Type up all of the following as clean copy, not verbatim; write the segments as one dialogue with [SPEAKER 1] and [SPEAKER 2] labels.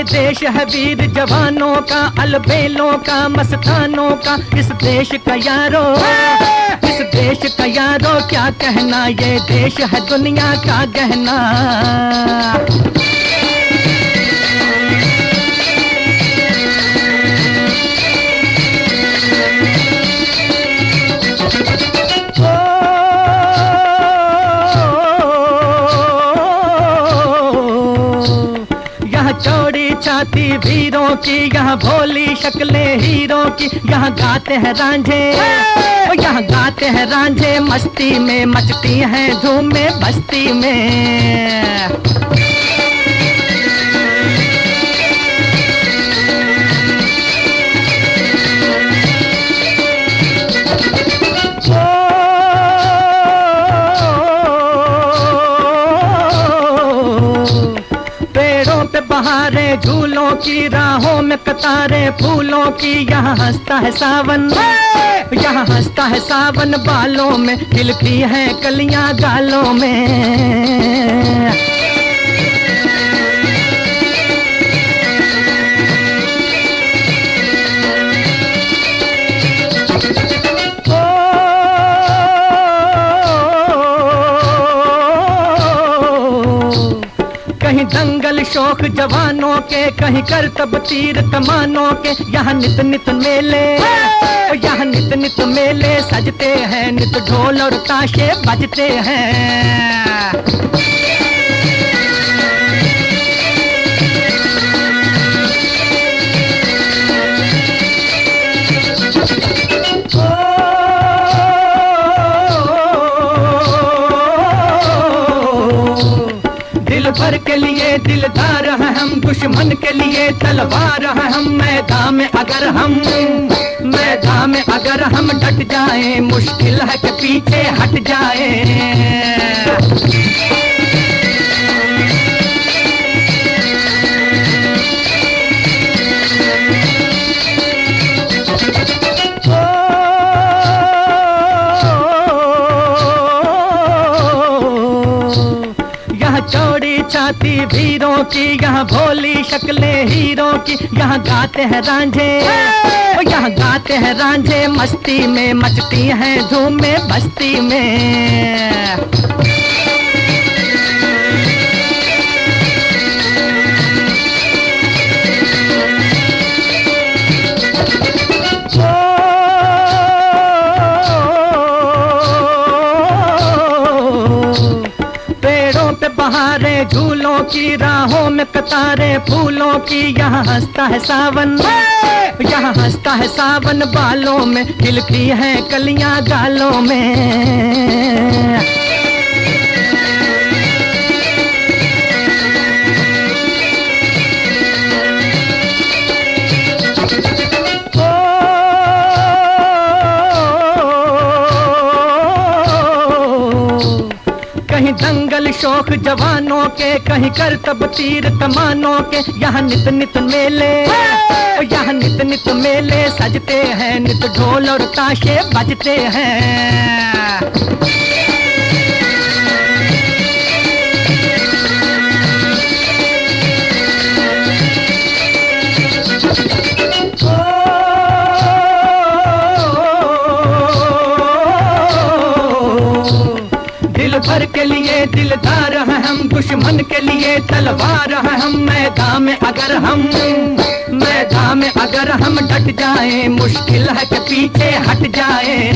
[SPEAKER 1] देश है वीर जवानों का, अलबेलों का, मस्तानों का, इस देश का यारो, इस देश का यारो क्या कहना, ये देश है दुनिया का गहना। चौड़ी छाती वीरों की, यहाँ भोली शक्लें हीरों की, यहाँ गाते हैं रांझे, यहाँ गाते हैं रांझे, मस्ती में मचती हैं धूमें बस्ती में। बहारें झूलों की, राहों में कतारें फूलों की, यहाँ हंसता है सावन, यहाँ हंसता है सावन, बालों में खिलती हैं कलियां गालों में। कहीं दंगल शौक जवानों के, कहीं करतब तीर कमानों के, यहाँ नित नित मेले, यहाँ नित नित मेले सजते हैं, नित ढोल और ताशे बजते हैं। दिल भर के लिए दिलदार हैं हम, दुश्मन के लिए तलवार हैं हम, मैदान में अगर हम डट जाएं, मुश्किल है कि पीछे हट जाएं। चौड़ी छाती वीरों की, यहाँ भोली शक्लें हीरों की, यहाँ गाते हैं रांझे, यहाँ गाते हैं रांझे, मस्ती में मचती हैं धूमें बस्ती में। बहारें झूलों की, राहों में कतारें फूलों की, यहाँ हंसता है सावन, यहाँ हंसता है सावन, बालों में खिलती हैं कलियां गालों में। कहीं दंगल शौक जवानों के, कहीं करतब तीर कमानों के, यहाँ नित नित मेले, यहाँ नित नित मेले सजते हैं, नित ढोल और ताशे बजते हैं। दिल भर के लिए दिलदार हैं हम, दुश्मन के लिए तलवार हैं हम, मैदान में अगर हम डट जाएं, मुश्किल है कि पीछे हट जाएं।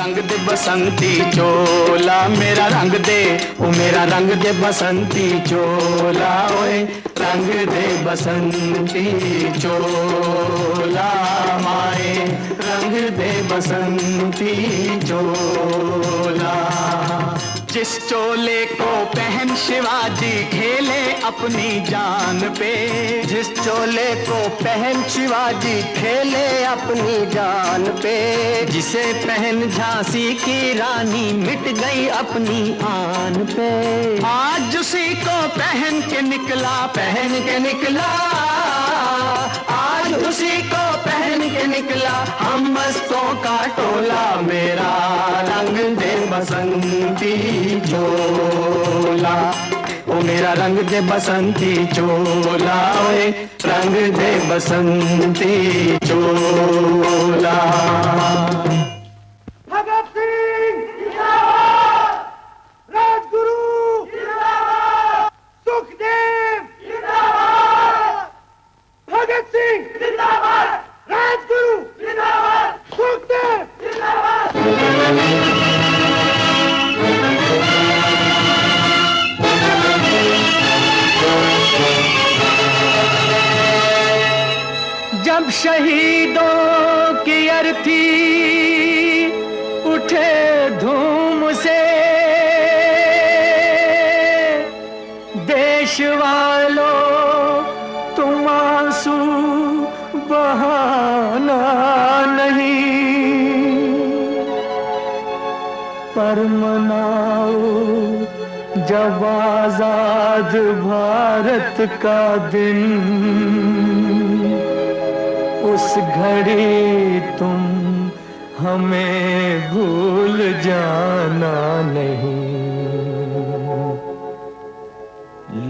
[SPEAKER 2] रंग दे बसंती चोला, मेरा रंग दे, ओ मेरा रंग दे बसंती चोला, ओए रंग दे बसंती चोला, माए रंग दे बसंती चोला। जिस चोले को पहन शिवाजी खेले अपनी जान पे, जिस चोले को पहन शिवाजी खेले अपनी जान पे, जिसे पहन झांसी की रानी मिट गई अपनी आन पे, आज उसी को पहन के निकला, पहन के निकला, आज उसी को पहन के निकला हम मस्तों का टोला, मेरा रंग दे बसंती चोला, ओ मेरा रंग दे बसंती चोला, ओए रंग दे बसंती चोला।
[SPEAKER 3] भगत सिंह जिंदाबाद, राजगुरु जिंदाबाद, सुखदेव जिंदाबाद, भगत सिंह जिंदाबाद, राजगुरु जिंदाबाद, सुखदेव जिंदाबाद।
[SPEAKER 1] जब शहीदों की अर्थी उठे धूम से, देश वालों तुम आंसू बहाना नहीं, पर मनाओ जब आजाद भारत का दिन, उस घड़ी तुम हमें भूल जाना नहीं।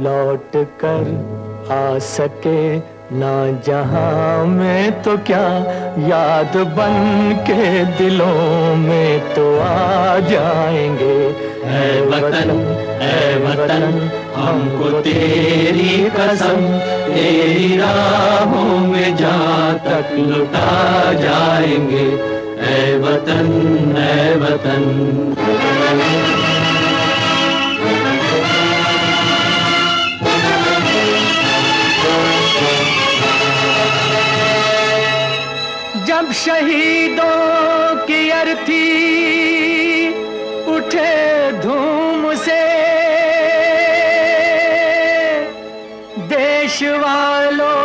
[SPEAKER 1] लौट कर आ सके ना जहां में तो क्या, याद बन के दिलों में तो आ जाएंगे।
[SPEAKER 2] ऐ वतन हमको तेरी कसम, तेरी राहों में जहाँ तक लुटा जाएंगे। ऐ वतन, ऐ वतन।
[SPEAKER 1] जब शहीदों की अर्थी उठे धूम से, देश वालों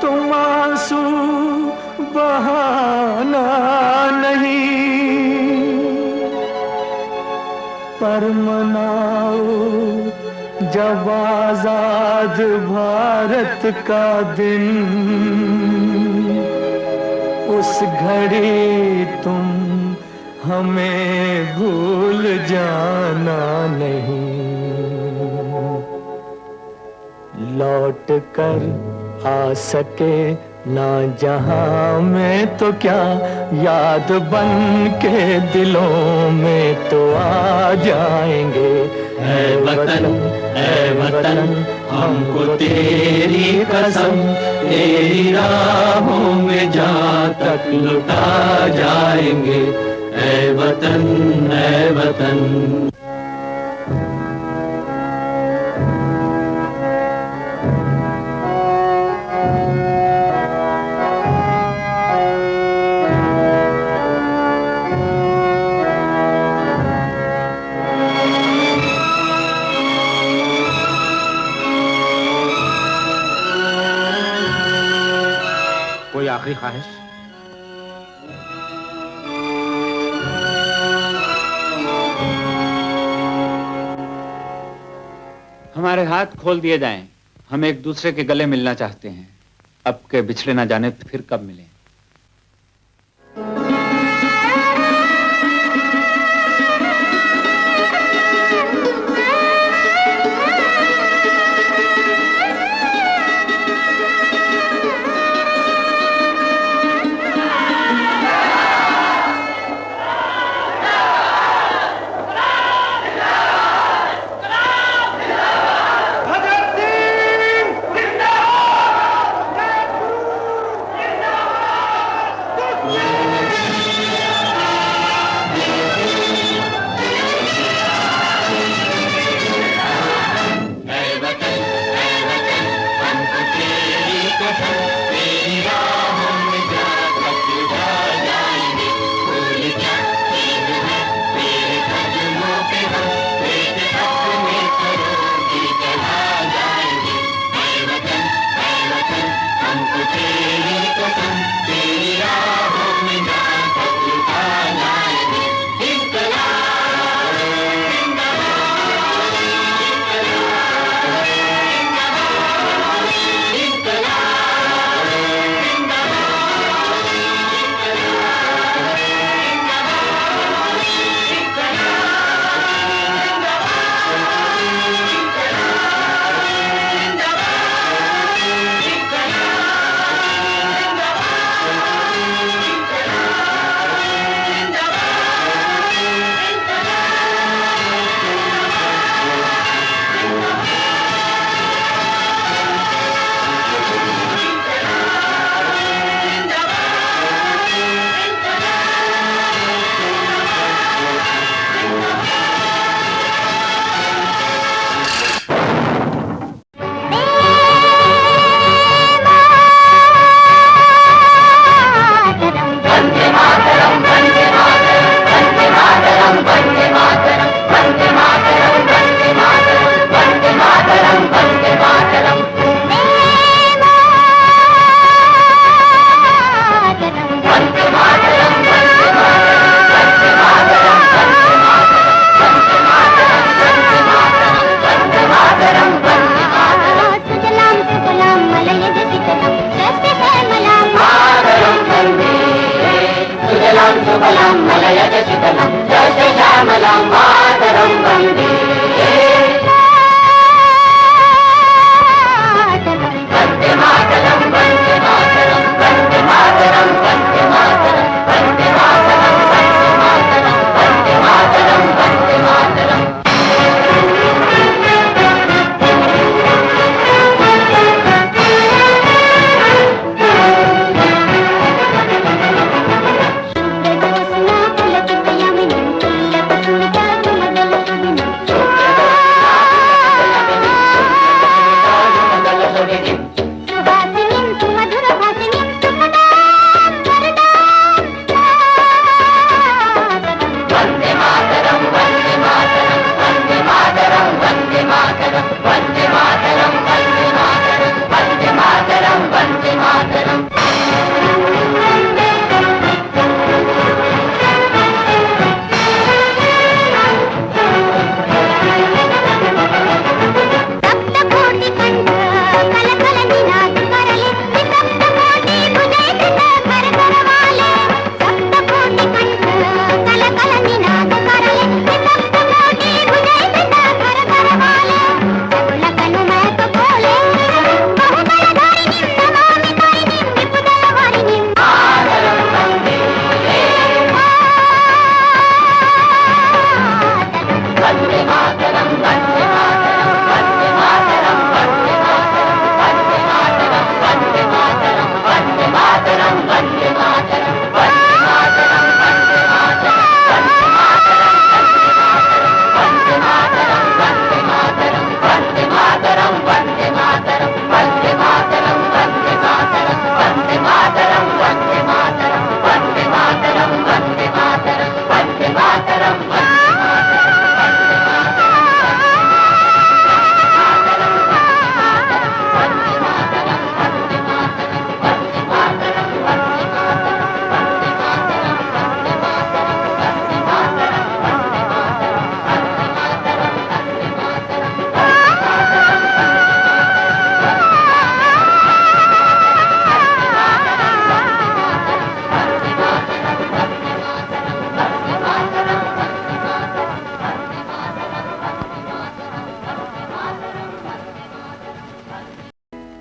[SPEAKER 1] तुम आंसू बहाना नहीं, पर मनाओ जब आजाद भारत का दिन, उस घड़ी तुम हमें भूल जाना नहीं। लौट कर आ सके ना जहां में तो क्या, याद बन के दिलों में तो आ जाएंगे।
[SPEAKER 2] ऐ वतन हमको तेरी कसम, तेरी राहों में जहाँ तक लुटा जाएंगे। ऐ वतन, ऐ वतन।
[SPEAKER 4] कोई आखिरी ख्वाहिश? हमारे हाथ खोल दिए जाएं, हम एक दूसरे के गले मिलना चाहते हैं। अब के बिछड़े ना जाने फिर कब मिलें।
[SPEAKER 3] भगत सिंह जिंदाबाद, राजगुरु जिंदाबाद।
[SPEAKER 5] शीतलम जय जय श्यामलां मातरम वंदे वंदे मातरम वंदे मातरम वंदे मातरम वंदे मातरम वंदे मातरम वंदे मातरम वंदे मातरम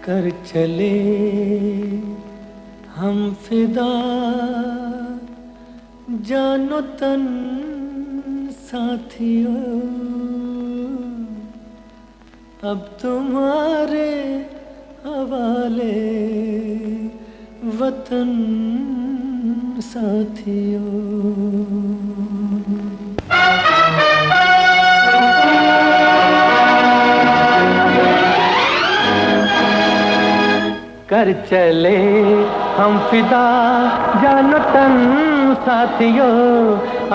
[SPEAKER 1] कर चले हम फिदा जानो तन साथियों अब तुम्हारे हवाले वतन साथियों। कर चले हम फिदा जानो तन साथियों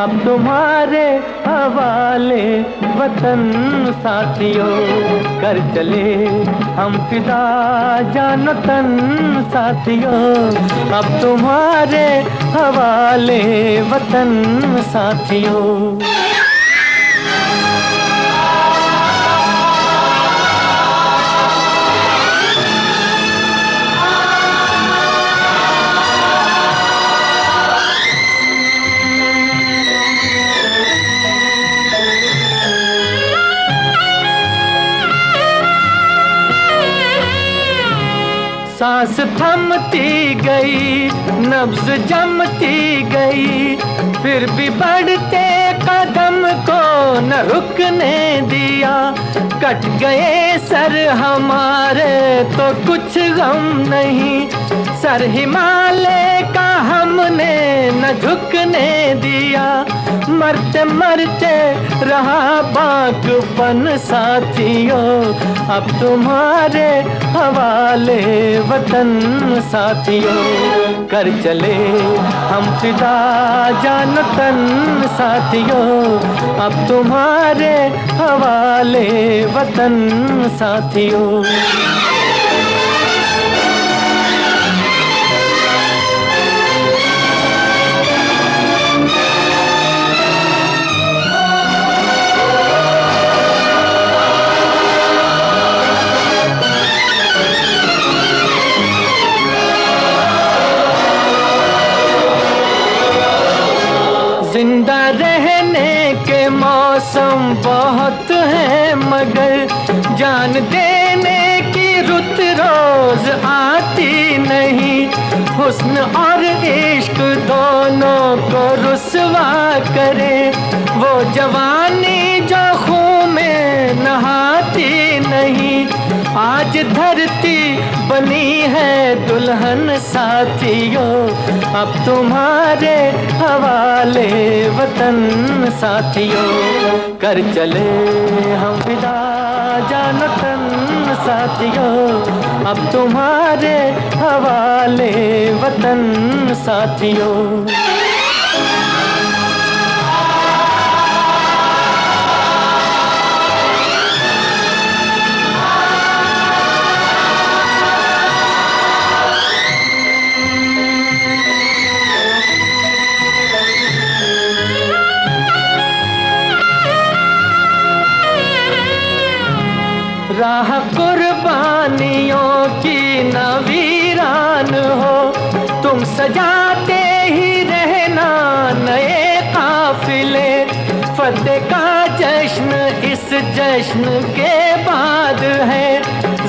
[SPEAKER 1] अब तुम्हारे हवाले वतन साथियों। कर चले हम फिदा जानो तन साथियों अब तुम्हारे हवाले वतन साथियों। सांस थमती गई नब्ज जमती गई फिर भी बढ़ते कदम को न रुकने दिया। कट गए सर हमारे तो कुछ गम नहीं सर हिमालय का हमने न झुकने दिया। मरते मरते रहा बागपन साथियों अब तुम्हारे हवाले वतन साथियों। कर चले हम फिदा जान तन साथियों अब तुम्हारे हवाले वतन साथियों। जिंदा रहने के मौसम बहुत हैं, मगर जान देने की रुत रोज आती नहीं। हुस्न और इश्क दोनों को रुसवा करे, वो जवानी जो खून में नहाती नहीं। आज धरती बनी है दुल्हन साथियों, अब तुम्हारे हवाले वतन साथियों। कर चले हम विदा जानो तन साथियों, अब तुम्हारे हवाले वतन साथियों। राह कुर्बानियों की न वीरान हो, तुम सजाते ही रहना नए काफिले। फतेह का जश्न इस जश्न के बाद है,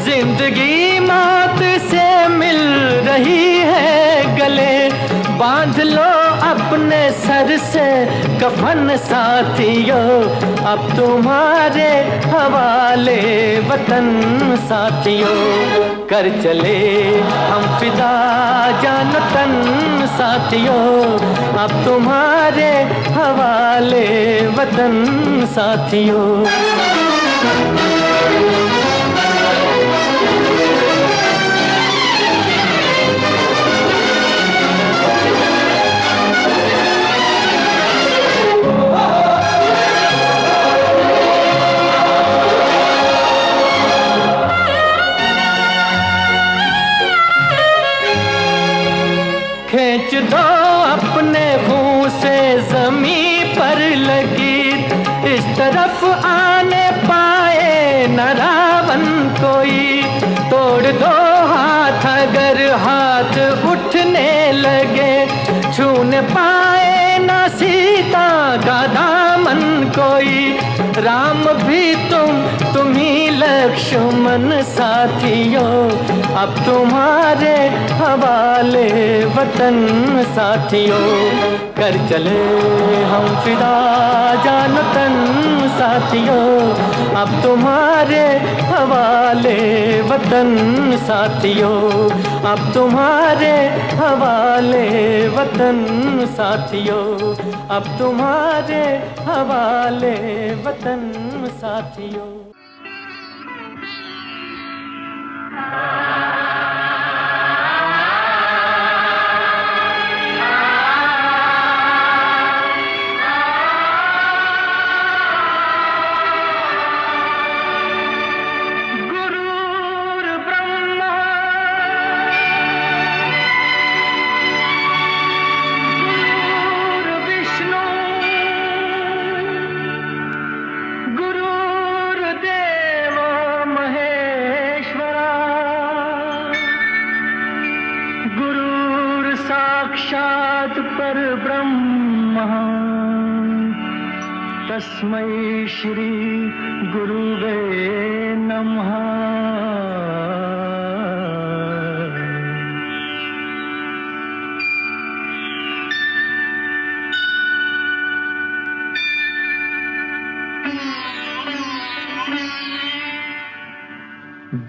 [SPEAKER 1] जिंदगी मौत से मिल रही है गले। बांध लो अपने सर से कफन साथियों, अब तुम्हारे हवाले वतन साथियों। कर चले हम फिदा जान तन साथियों, अब तुम्हारे हवाले वतन साथियों। खींच दो अपने मुंह से जमीन पर लगी, इस तरफ आने पाए न रावण कोई। तोड़ दो हाथ अगर हाथ उठने लगे, छूने पाए न सीता का दामन कोई। राम भी तुम ही लक्ष्मण साथियों, अब तुम्हारे हवाले वतन साथियों। कर चले हम फिदा जान तन साथियों, अब तुम्हारे हवाले वतन साथियों। अब तुम्हारे हवाले वतन साथियों, अब तुम्हारे हवाले वतन साथियों। साक्षात् परब्रह्म तस्मै श्री गुरुवे नमः।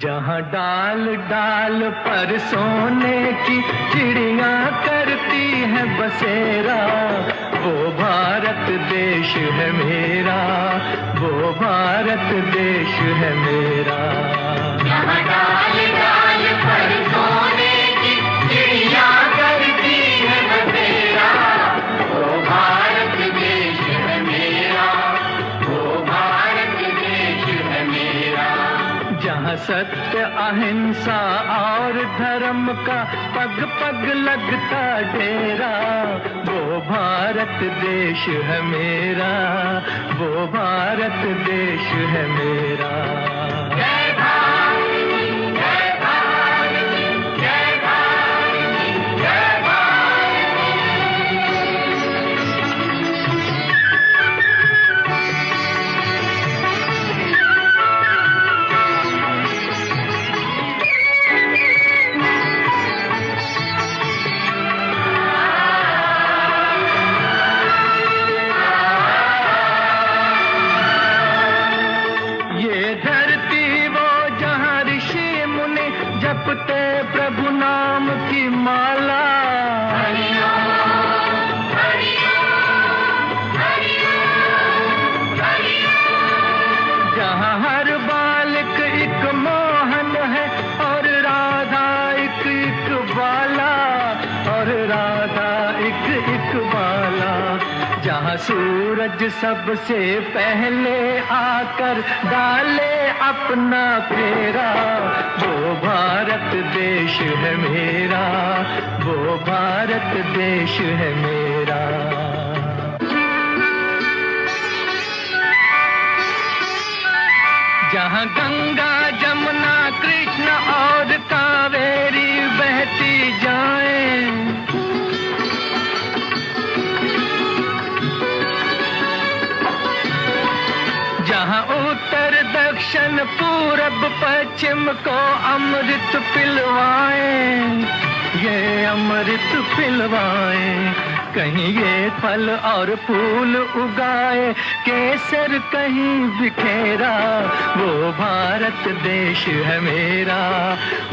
[SPEAKER 1] जहाँ डाल डाल पर सोने की चिड़ियाँ करती है बसेरा, वो भारत देश है मेरा, वो भारत देश है मेरा।
[SPEAKER 5] जहाँ डाल डाल पर सोने की चिड़ियाँ करती है बसेरा, वो भारत देश है मेरा, वो भारत देश है मेरा।
[SPEAKER 1] जहाँ सत्य अहिंसा और धर्म का पग पग लगता डेरा, वो भारत देश है मेरा, वो भारत देश है मेरा।
[SPEAKER 5] जय भारती जय भारती जय भारती जय भारती।
[SPEAKER 2] सूरज सबसे पहले आकर डाले अपना फेरा, वो भारत देश है मेरा, वो भारत देश है मेरा। जहाँ गंगा जमुना कृष्ण और कावेरी बहती जाएं, जहाँ उत्तर दक्षिण पूरब पश्चिम को अमृत पिलवाएं, ये अमृत पिलवाएं। कहीं ये फल और फूल उगाए, केसर कहीं बिखेरा, वो भारत देश है मेरा,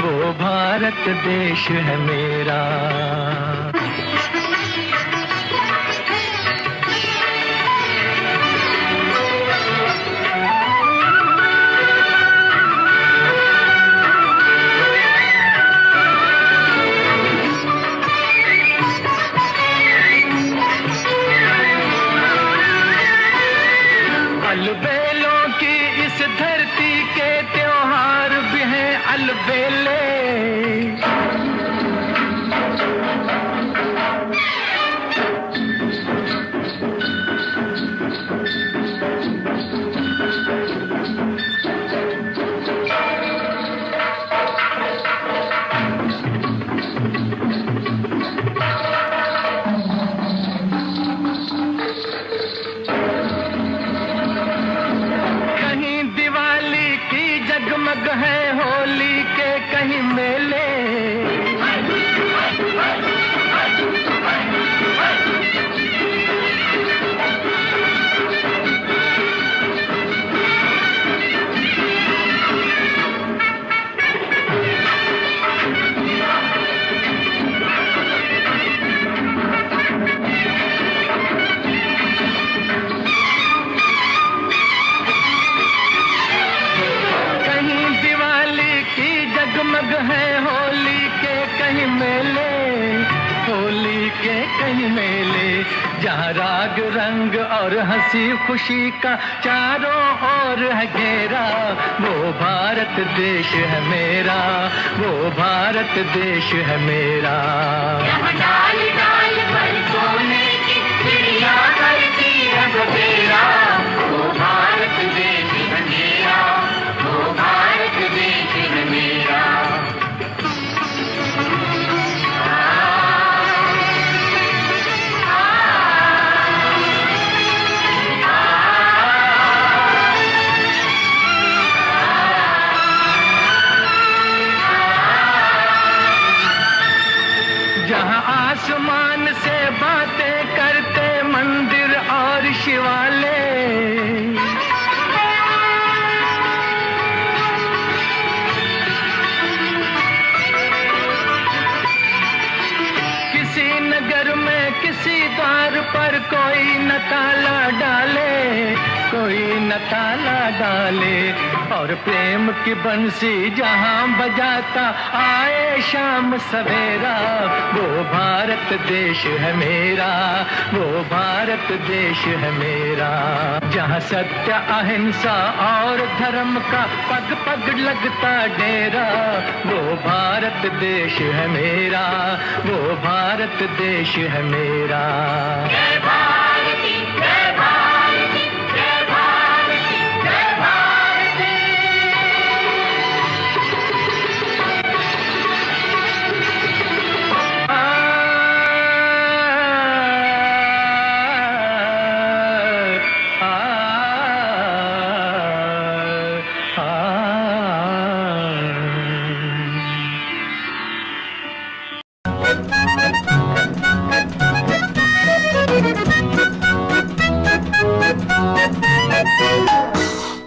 [SPEAKER 2] वो भारत देश है मेरा। अलबेलों की इस धरती के त्योहार भी हैं अलबेले, जगमग है होली के कहीं मेले, जगमग है होली के कहीं मेले, होली के कहीं मेले। जहाँ राग रंग और हंसी खुशी का चारों ओर है घेरा, वो भारत देश है मेरा, वो भारत देश है मेरा।
[SPEAKER 5] यहाँ डाल डाल पर सोने की चिड़िया करती है बसेरा, वो भारत देश है मेरा, वो भारत देश है मेरा।
[SPEAKER 2] जहाँ आसमान से बातें करते मंदिर और शिवालय, किसी नगर में किसी द्वार पर कोई न ताला डाले, कोई न ताला डाले। और प्रेम की बंसी जहाँ बजाता आए शाम सवेरा, वो भारत देश है मेरा, वो भारत देश है मेरा। जहाँ सत्य अहिंसा और धर्म का पग पग लगता डेरा, वो भारत देश है मेरा, वो भारत देश है मेरा।
[SPEAKER 5] जय भारती, जय भारती, जय भारती, जय भारती।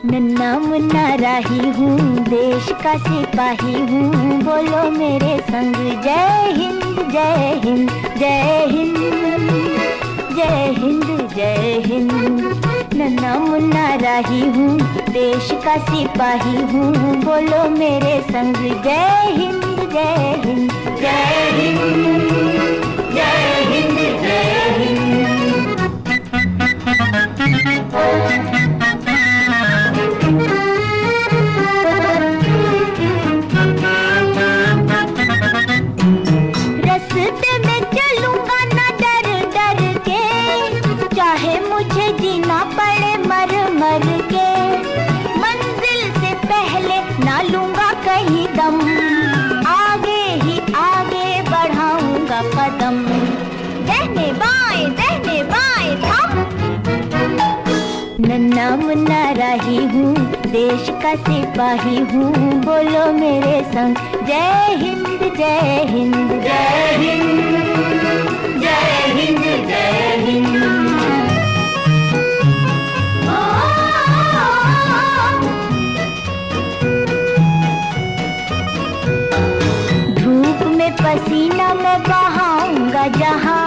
[SPEAKER 6] नन्ना मुन्ना राही हूँ, देश का सिपाही हूँ, बोलो मेरे संग जय हिंद जय हिंद जय हिंद जय हिंद जय हिंद। नन्ना मुन्ना राही हूँ, देश का सिपाही हूँ, बोलो मेरे संग जय हिंद जय हिंद जय हिंद जय हिंद जय हिंद। नन्ना मुन्ना राही हूँ, देश का सिपाही हूँ, बोलो मेरे संग जय हिंद जय हिंद जय हिंद जय हिंद जय हिंद। धूप में पसीना मैं बहाऊंगा जहाँ,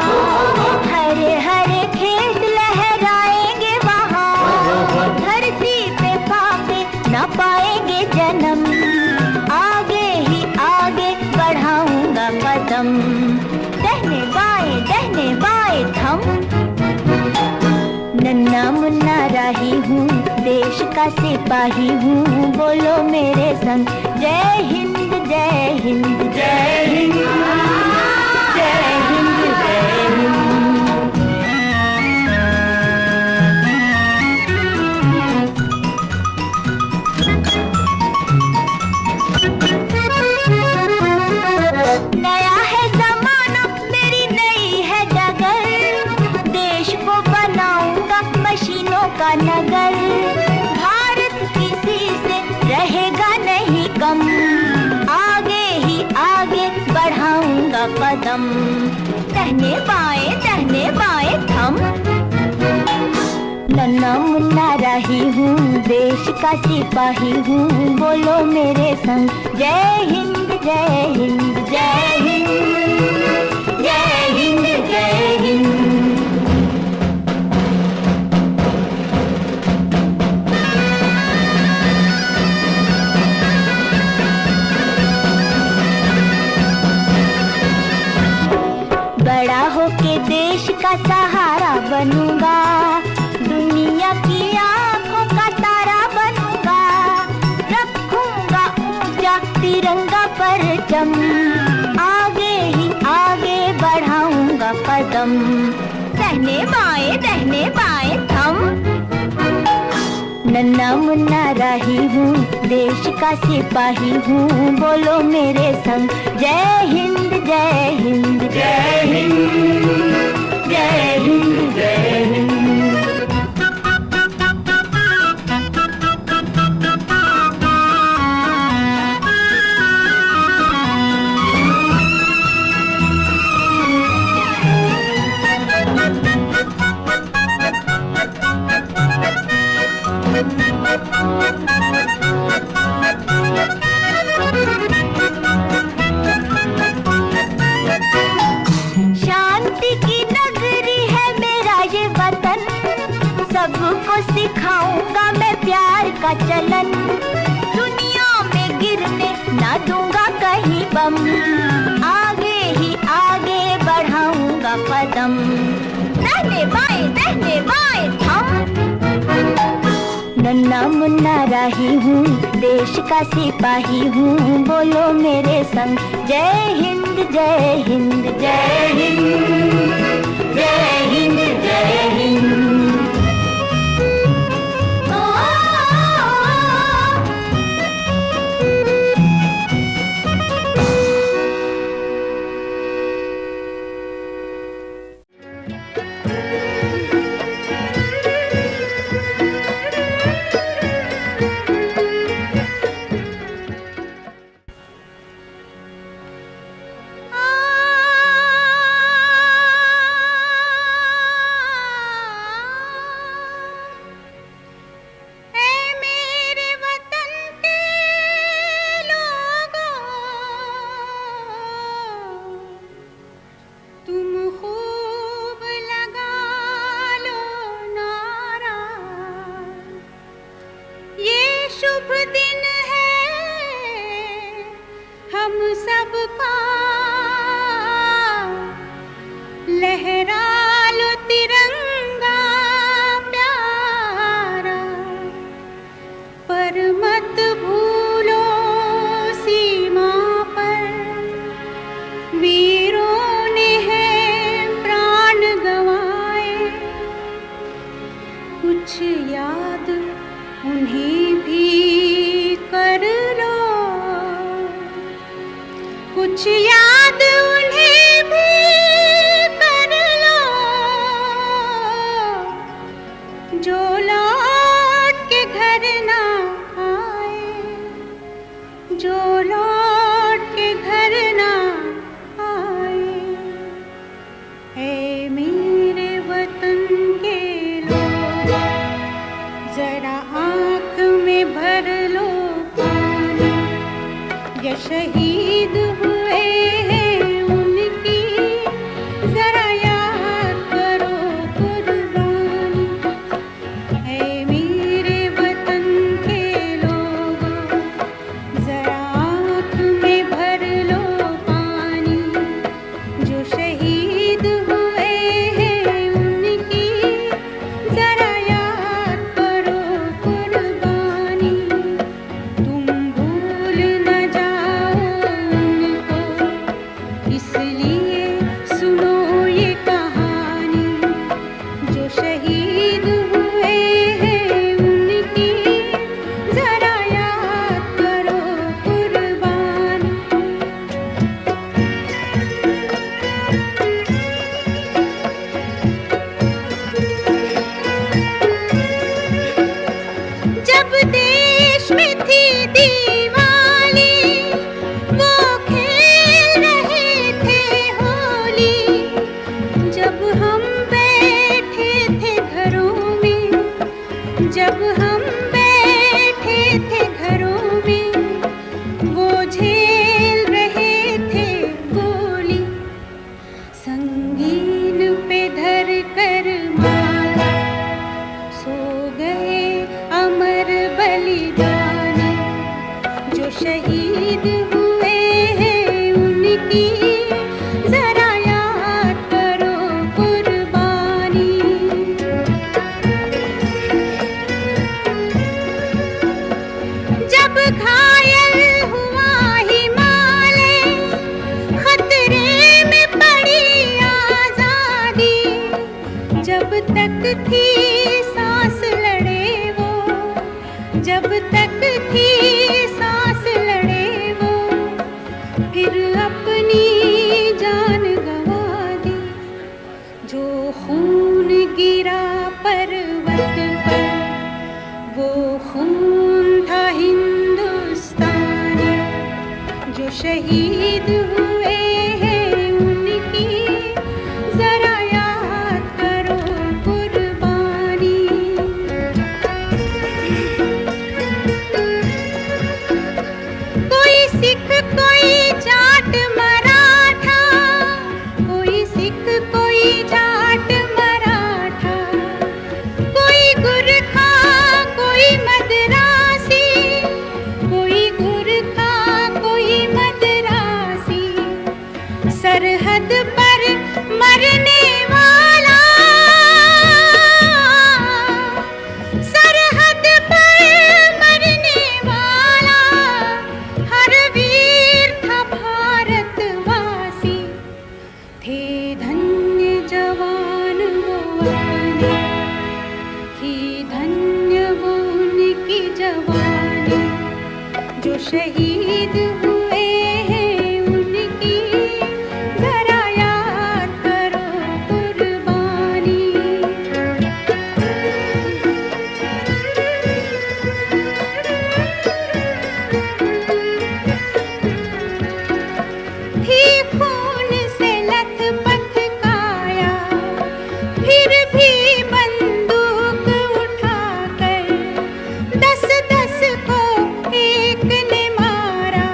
[SPEAKER 6] हरे हरे खेत लहराएंगे वहाँ, धरती पे पापे न पाएंगे जन्म, आगे ही आगे बढ़ाऊंगा कदम, दहने बाएं थम। नन्ना मुन्ना राही हूँ, देश का सिपाही हूँ, बोलो मेरे संग जय हिंद जय हिंद जय हिंद जय हिंद जय हिंद। नया है जमाना, मेरी नई है डगर, देश को बनाऊंगा मशीनों का नगर, भारत किसी से रहेगा नहीं कम, आगे ही आगे बढ़ाऊंगा कदम, दहने बाएं थम। नन्ना मुन्ना राही हूँ, देश का सिपाही हूँ, बोलो मेरे संग जय हिंद जय हिंद जय हिंद जय हिंद जय हिंद। बड़ा होके देश का सहारा बनूंगा, दुनिया की आंखों का तारा बनूंगा, रखूंगा ऊंचा तिरंगा परचम, आगे ही आगे बढ़ाऊंगा कदम, दहने बाएं थम। नन्ना मुन्ना राही हूँ, देश का सिपाही हूँ, बोलो मेरे संग जय हिंद जय हिंद जय हिंद जय हिंद जय हिंद। शांति की नगरी है मेरा ये वतन, सबको सिखाऊंगा मैं प्यार का चलन, दुनिया में गिरने ना दूंगा कहीं बम, आगे ही आगे बढ़ाऊंगा कदम, दहने बाएं थम। नन्ना मुन्ना राही हूँ, देश का सिपाही हूँ, बोलो मेरे संग जय हिंद जय हिंद जय हिंद जय हिंद जय हिंद।
[SPEAKER 7] कुछ याद उन्हें भी कर लो जो लौट जो लौट के घर ना आए। ऐ मेरे वतन के लोग, जरा आँख में भर लो पानी। ये शहीद हुए हैं उनकी, जरा याद करो कुर्बानी। ऐ मेरे वतन के लोगों, जरा आँख में भर लो पानी। जो शहीद हुए हैं उनकी, जरा याद करो कुर्बानी। तुम भूल न जाओ उनको, इसलिए सुनो ये कहानी। जो शहीद हुए हैं उनकी, जरा याद करो कुर्बानी। जब देश में थी दीवाली, वो खेल रहे थे होली। जब हम बैठे थे घरों में, जब हम बैठे थे घरों में, वो झेल रहे थे गोली। संगीन पे धर कर मारा, सो गए अमर बलिदानी। जो शहीद हुए हैं उनकी, जरा याद करो कुर्बानी। जब घायल हुआ हिमालय, खतरे में पड़ी आजादी। जब तक थी सांस लड़े वो, जब तक थी सांस लड़े वो, फिर अपनी जान गंवा दी। जो खून गिरा पर्वत पर, वो खून था हिंदुस्तानी। जो शहीद हुए हैं उनकी, जरा याद करो कुर्बानी। कोई सिख कोई जाट मराठा, कोई सिख कोई जाट मराठा। कोई गुरखा कोई मदरासी, कोई गुरखा कोई मदरासी। सरहद पर मरने वाला, सरहद पर मरने वाला, हर वीर था भारतवासी। थे धन्य जवान वो अपने, थी धन्य वो उनकी जवानी। जो शहीद हुए हैं उनकी, जरा याद करो कुर्बानी। थी खून से लथपथ काया, फिर भी बंदूक उठाकर 10-10 को एक ने मारा।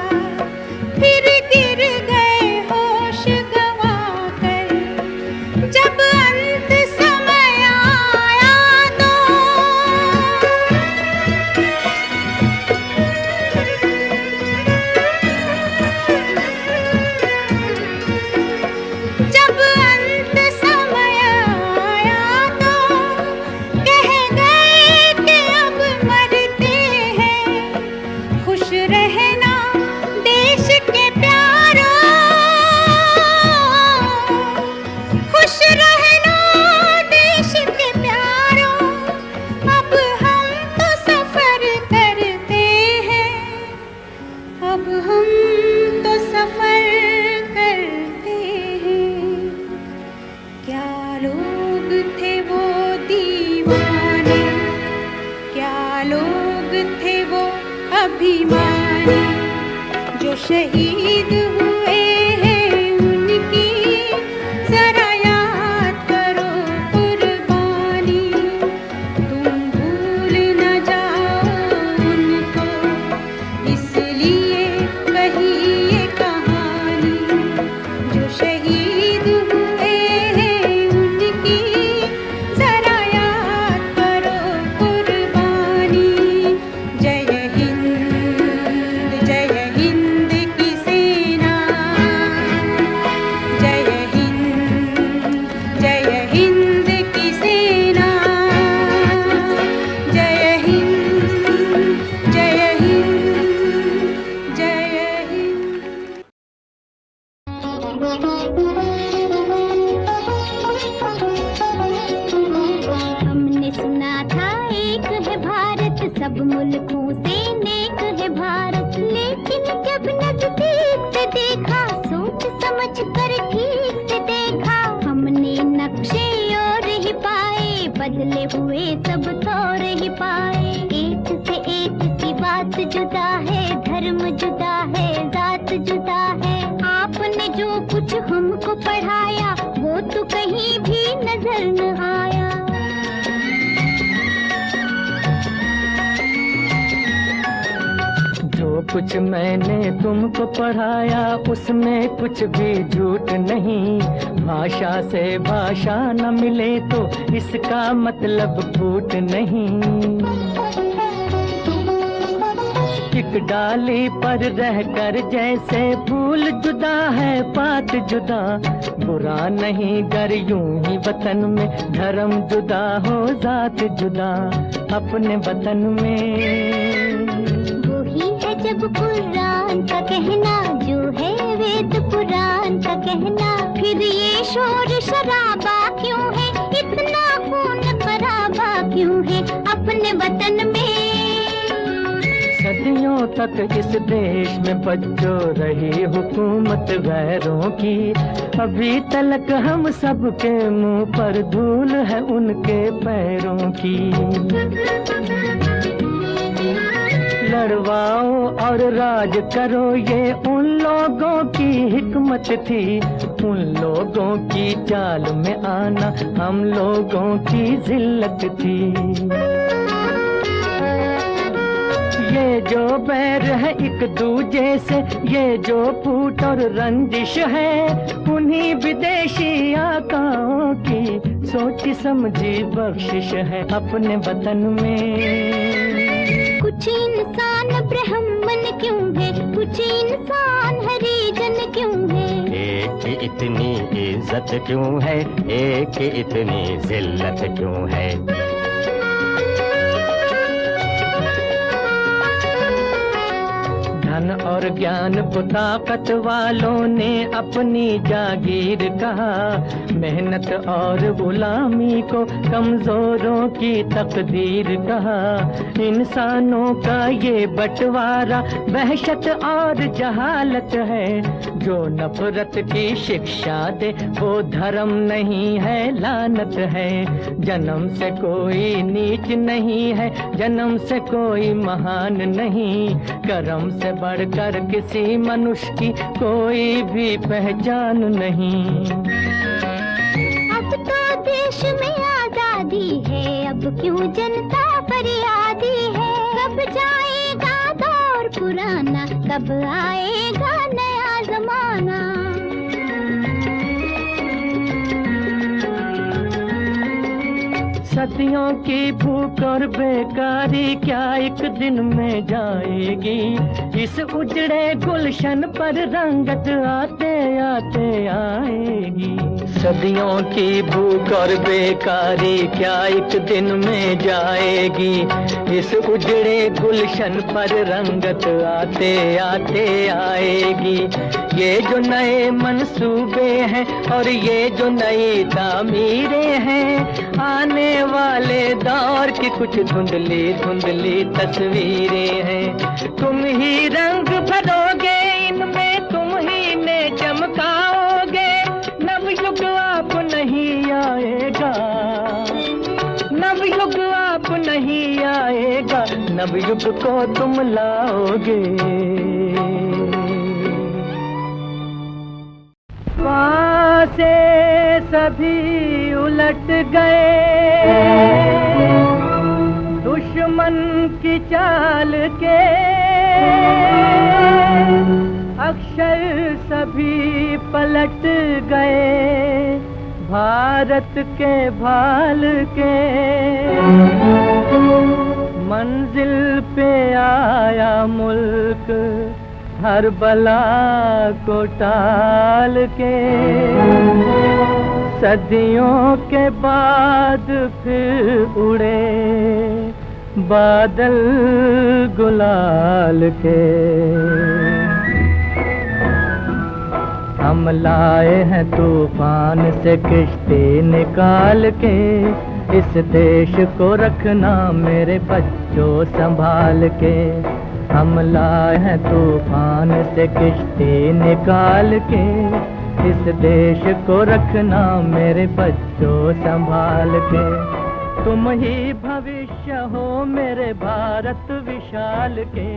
[SPEAKER 6] सब मुल्कों से नेक है भारत, लेकिन जब नजदीक से देखा, सोच समझ कर ठीक से देखा, हमने नक्शे और ही पाए, बदले हुए सब तौर ही पाए। एक से एक की बात जुदा है, धर्म जुदा है, जात जुदा है। आपने जो कुछ हमको पढ़ाया, वो तो कहीं भी नजर न आया।
[SPEAKER 1] जो कुछ मैंने तुमको पढ़ाया, उसमें कुछ भी झूठ नहीं। भाषा से भाषा न मिले तो इसका मतलब फूट नहीं। एक डाली पर रहकर जैसे फूल जुदा है, पात जुदा। बुरा नहीं गर यूं ही वतन में धर्म जुदा हो, जात जुदा अपने वतन में।
[SPEAKER 6] वही है जब कुरान का कहना, जो है वेद पुराण का कहना। फिर ये शोर शराबा क्यों है, इतना खून खराबा क्यों है अपने वतन में।
[SPEAKER 1] सदियों तक इस देश में बच्चों रही हुकूमत गैरों की। अभी तलक हम सबके मुंह पर धूल है उनके पैरों की। लड़वाओ और राज करो, ये उन लोगों की हिकमत थी। उन लोगों की चाल में आना हम लोगों की जिल्लत थी। ये जो बैर है एक दूजे से, ये जो फूट और रंजिश है, उन्हीं विदेशी आकाओं की सोची समझी बख्शिश है अपने वतन में।
[SPEAKER 6] कुछ इंसान ब्राह्मण क्यों है, कुछ इंसान हरिजन क्यों है।
[SPEAKER 8] एक इतनी इज्जत क्यों है, एक इतनी जिल्लत क्यों है।
[SPEAKER 1] धन और ज्ञान को ताकत वालों ने अपनी जागीर कहा। मेहनत और गुलामी को कमजोरों की तकदीर कहा। इंसानों का ये बंटवारा वहशत और जहालत है। जो नफरत की शिक्षा दे वो धर्म नहीं है, लानत है। जन्म से कोई नीच नहीं है, जन्म से कोई महान नहीं। कर्म से बढ़कर किसी मनुष्य की कोई भी पहचान नहीं।
[SPEAKER 6] अब तो देश में आजादी है, अब क्यों जनता फरियादी है। कब जाएगा दौर पुराना, कब आएगा नया जमाना।
[SPEAKER 1] सदियों की भूख और बेकारी क्या एक दिन में जाएगी। इस उजड़े गुलशन पर रंगत आते आते आएगी। सदियों की भूख और बेकारी क्या एक दिन में जाएगी। इस उजड़े गुलशन पर रंगत आते आते आएगी। ये जो नए मंसूबे हैं और ये जो नई तामीरें हैं, आने वाले दौर की कुछ धुंधली धुंधली तस्वीरें हैं। तुम ही रंग भरोगे इनमें, तुम ही ने चमकाओगे। नवयुग आप नहीं आएगा, नवयुग आप नहीं आएगा, नवयुग को तुम लाओगे। वहाँ से सभी उलट गए दुश्मन की चाल के। अक्षर सभी पलट गए भारत के भाल के। मंजिल पे आया मुल्क हर बला को टाल के। सदियों के बाद फिर उड़े बादल गुलाल के। हम लाए हैं तूफान से किश्ती निकाल के। इस देश को रखना मेरे बच्चों संभाल के। हम लाए हैं तूफान से किश्ती निकाल के। इस देश को रखना मेरे बच्चों संभाल के। तुम ही भविष्य हो मेरे भारत विशाल के।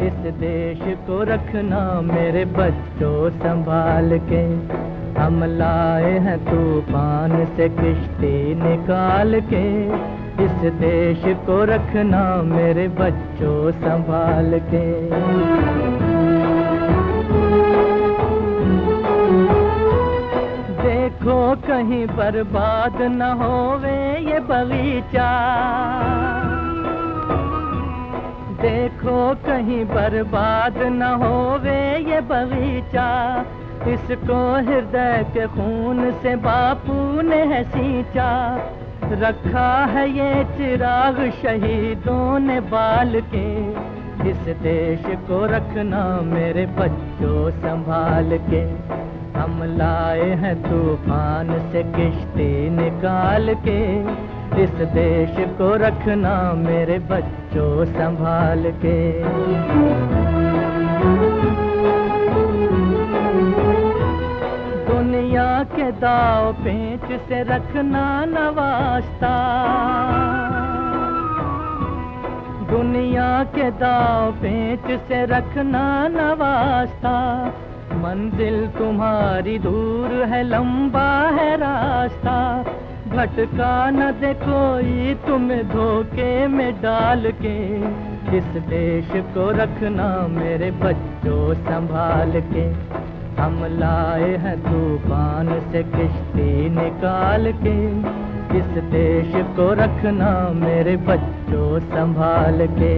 [SPEAKER 1] इस देश को रखना मेरे बच्चों संभाल के। हम लाए हैं तूफान से किश्ती निकाल के। इस देश को रखना मेरे बच्चों संभाल के। देखो कहीं बर्बाद न होवे ये बगीचा। देखो कहीं बर्बाद न होवे ये बगीचा। इसको हृदय के खून से बापू ने है सींचा। रखा है ये चिराग शहीदों ने बाल के। इस देश को रखना मेरे बच्चों संभाल के। हम लाए हैं तूफान से किश्ती निकाल के। इस देश को रखना मेरे बच्चों संभाल के। दुनिया के दाव पेंच से रखना न वास्ता। दुनिया के दाव पेंच से रखना न वास्ता। मंजिल तुम्हारी दूर है लंबा है रास्ता। भटका न दे कोई तुम्हें धोखे में डाल के। इस देश को रखना मेरे बच्चों संभाल के। हम लाए हैं तूफान से किश्ती निकाल के। इस देश को रखना मेरे बच्चों संभाल के।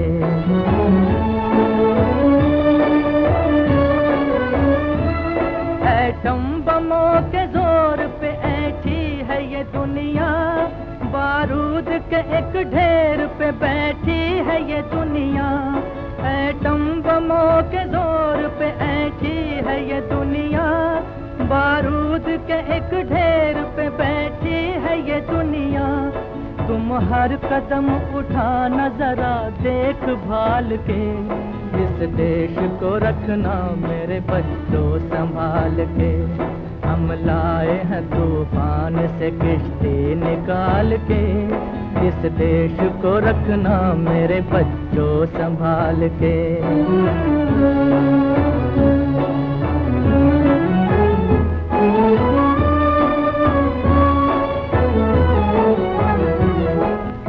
[SPEAKER 1] एटम बमों के जोर पे ऐठी है ये दुनिया। बारूद के एक ढेर पे बैठी है ये दुनिया। एटम बमों के जोर पे ऐठी है ये दुनिया। बारूद के एक ढेर पे बैठी है ये दुनिया। तुम हर कदम उठाना जरा देख भाल के। इस देश को रखना मेरे बच्चों संभाल के। हम लाए हैं तूफान से किश्ती निकाल के। इस देश को रखना मेरे बच्चों संभाल के।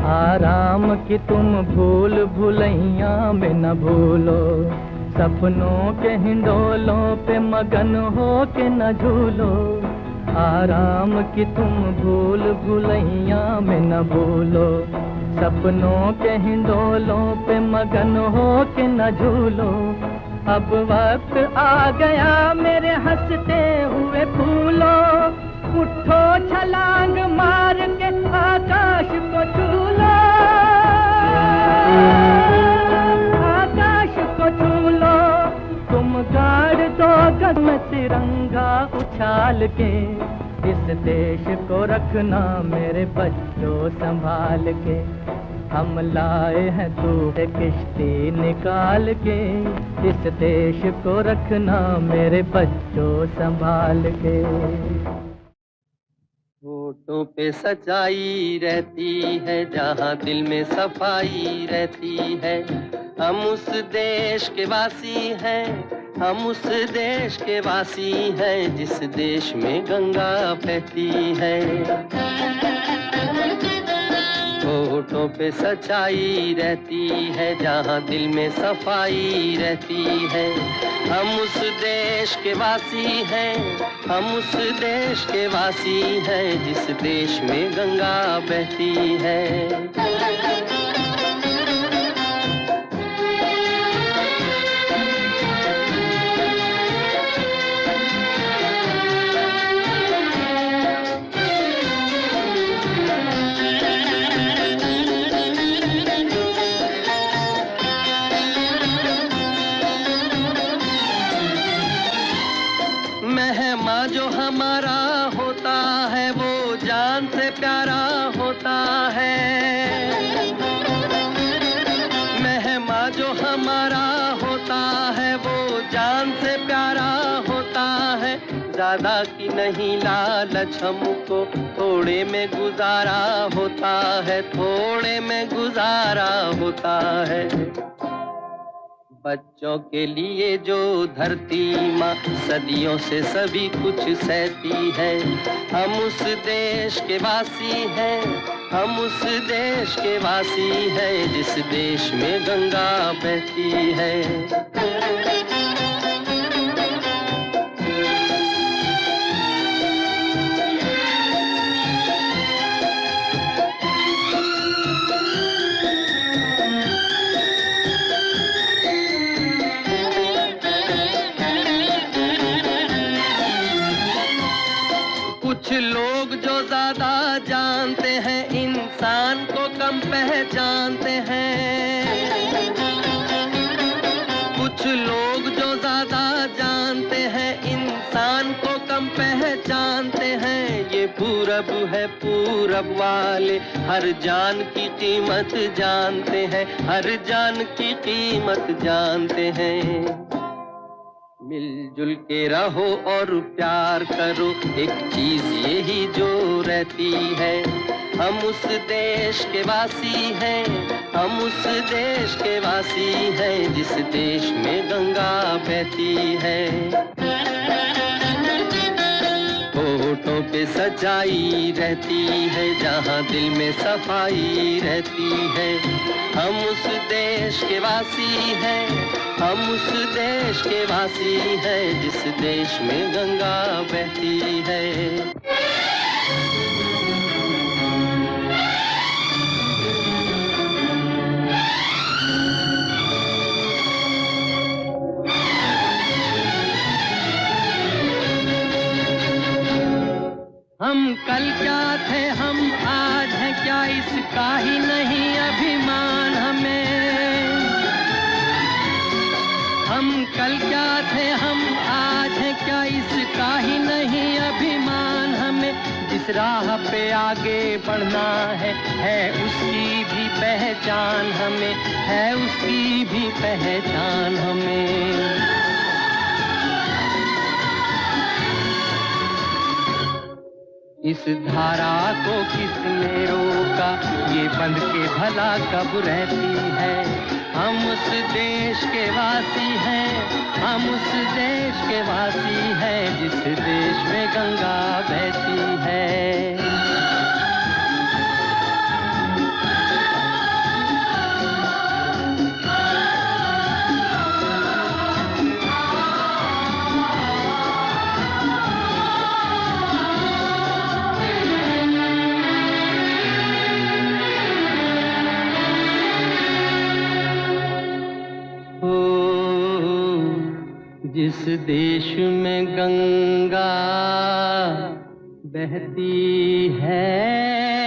[SPEAKER 1] आराम की तुम भूल भुलैया में न भूलो। सपनों के हिंडोलों पे मगन हो के न झूलो। आराम की तुम भूल भुलैया में न भूलो। सपनों के हिंडोलों पे मगन हो के न झूलो। अब वक्त आ गया मेरे हंसते हुए फूलों। उठो छलांग मार के आकाश को छू लो। आकाश को छू लो। तुम गाड़ दो गगन में तिरंगा उछाल के। इस देश को रखना मेरे बच्चों संभाल के। हम लाए हैं तूफे किश्ती निकाल के। इस देश को रखना मेरे बच्चों संभाल के।
[SPEAKER 9] होठों पे सच्चाई रहती है जहाँ दिल में सफाई रहती है। हम उस देश के वासी हैं। हम उस देश के वासी हैं जिस देश में गंगा बहती है। होठों पे सच्चाई रहती है जहाँ दिल में सफाई रहती है। हम उस देश के वासी हैं। हम उस देश के वासी हैं जिस देश में गंगा बहती है। जो हमारा होता है वो जान से प्यारा होता ज्यादा की नहीं लालच हमको, थोड़े में गुजारा होता है, थोड़े में गुजारा होता है। बच्चों के लिए जो धरती माँ सदियों से सभी कुछ सहती है, हम उस देश के वासी हैं, हम उस देश के वासी हैं जिस देश में गंगा बहती है। कुछ लोग जो ज्यादा जानते हैं इंसान को कम पहचानते हैं, कुछ लोग जो ज्यादा जानते हैं इंसान को कम पहचानते हैं। ये पूरब है पूरब वाले हर जान की कीमत जानते हैं, हर जान की कीमत जानते हैं। मिलजुल के रहो और प्यार करो, एक चीज यही जो रहती है, हम उस देश के वासी हैं, हम उस देश के वासी हैं जिस देश में गंगा बहती है। होठों पे सच्चाई रहती है, जहाँ दिल में सफाई रहती है, हम उस देश के वासी हैं, हम उस देश के वासी हैं जिस देश में गंगा बहती है। हम कल क्या थे हम आज हैं क्या, इसका ही नहीं अभिमान हमें। हम कल क्या थे हम आज हैं क्या, इसका ही नहीं अभिमान हमें। जिस राह पे आगे बढ़ना है उसकी भी पहचान हमें, है उसकी भी पहचान हमें। इस धारा को किसने रोका, ये बंद के भला कब रहती है। हम उस देश के वासी हैं, हम उस देश के वासी हैं जिस देश में गंगा बहती है। जिस देश में गंगा बहती है